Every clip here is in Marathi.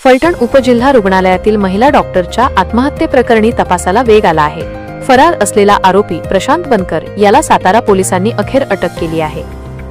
फलटण उपजिल्हा रुग्णालयातील महिला डॉक्टरच्या आत्महत्येप्रकरणी तपासाला वेग आला आहे। फरार असलेला आरोपी प्रशांत बनकर याला सातारा पोलिसांनी अखेर अटक केली आहे।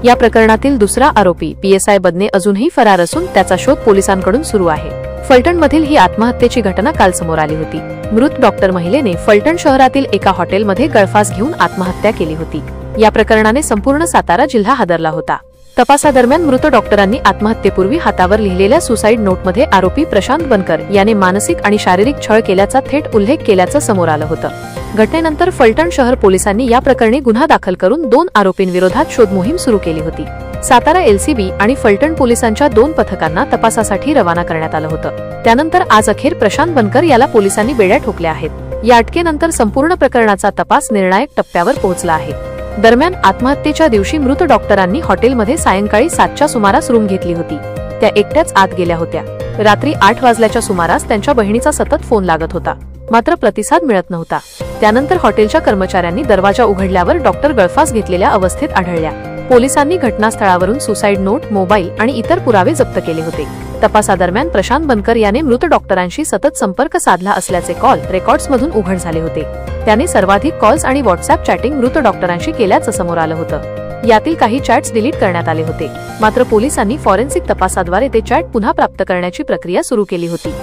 या प्रकरणातील दुसरा आरोपी PSI बदने अजूनही फरार असून त्याचा शोध पोलिसांकडून सुरू आहे। फलटणमधील ही आत्महत्येची घटना काल समोर आली होती। मृत डॉक्टर महिलेने फलटण शहरातील एका हॉटेलमध्ये गळफास घेऊन आत्महत्या केली होती। या प्रकरणाने संपूर्ण सातारा जिल्हा हादरला होता। तपासादरम्यान मृत डॉक्टरांनी आत्महत्येपूर्वी हातावर लिहिलेल्या सुसाईड नोटमध्ये आरोपी प्रशांत बनकर याने मानसिक आणि शारीरिक छळ केल्याचा थेट उल्लेख केल्याचं समोर आलं होतं। घटनेनंतर फलटण शहर पोलिसांनी या प्रकरणी गुन्हा दाखल करून 2 आरोपींविरोधात शोध मोहीम सुरू केली होती। सातारा LCB आणि फलटण पोलिसांच्या 2 पथकांना तपासासाठी रवाना करण्यात आलं होतं। त्यानंतर आज अखेर प्रशांत बनकर याला पोलिसांनी बेड्या ठोकल्या आहेत। या अटकेनंतर संपूर्ण प्रकरणाचा तपास निर्णायक टप्प्यावर पोहोचला आहे। दरम्यान आत्महत्येच्या दिवशी मृत डॉक्टरांनी हॉटेलमध्ये सायंकाळी 7च्या सुमारास रूम घेतली होती। त्या एकट्याच आत गेल्या होत्या। रात्री 8 वाजल्याच्या सुमारास त्यांच्या बहिणीचा सतत फोन लागत होता, मात्र प्रतिसाद मिळत नव्हता। त्यानंतर हॉटेलच्या कर्मचाऱ्यांनी दरवाजा उघडल्यावर डॉक्टर गळफास घेतलेल्या अवस्थेत आढळल्या। पोलिसांनी घटनास्थळावरून सुसाईड नोट, मोबाईल आणि इतर पुरावे जप्त केले होते। तपासादरम्यान प्रशांत बनकर याने मृत डॉक्टरांशी सतत संपर्क साधला असल्याचे कॉल रेकॉर्ड्समधून उघड झाले होते। त्याने सर्वाधिक कॉल्स आणि व्हॉट्सअॅप चॅटिंग मृत डॉक्टरांशी केल्याचं समोर आलं होतं। यातील काही चॅट्स डिलीट करण्यात आले होते, मात्र पोलिसांनी फॉरेन्सिक तपासाद्वारे ते चॅट पुन्हा प्राप्त करण्याची प्रक्रिया सुरू केली होती।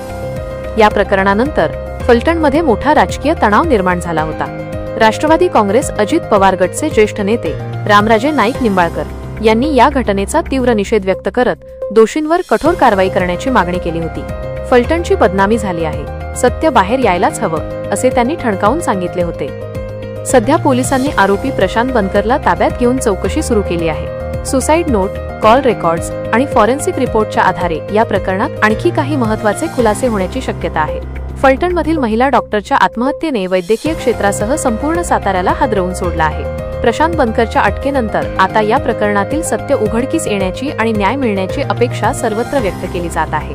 या प्रकरणानंतर फलटणमध्ये मोठा राजकीय तणाव निर्माण झाला होता। राष्ट्रवादी काँग्रेस अजित पवार गटचे ज्येष्ठ नेते रामराजे नाईक निंबाळकर यांनी या घटनेचा तीव्र निषेध व्यक्त करत दोषींवर कठोर कारवाई करण्याची मागणी केली होती। फलटणची बदनामी झाली आहे, सत्य बाहेर यायलाच हवं असे त्यांनी ठणकावून सांगितले होते। सध्या पोलिसांनी आरोपी प्रशांत बनकरला ताब्यात घेऊन चौकशी सुरू केली आहे। सुसाईड नोट, कॉल रेकॉर्ड्स आणि फॉरेन्सिक रिपोर्टच्या आधारे या प्रकरणात आणखी काही महत्त्वाचे खुलासे होण्याची शक्यता आहे। फलटणमधील महिला डॉक्टरच्या आत्महत्येने वैद्यकीय क्षेत्रासह संपूर्ण साताऱ्याला हादरवून सोडला आहे। प्रशांत बनकरच्या अटकेनंतर आता या प्रकरणातील सत्य उघडकीस येण्याची आणि न्याय मिळण्याची अपेक्षा सर्वत्र व्यक्त केली जात आहे।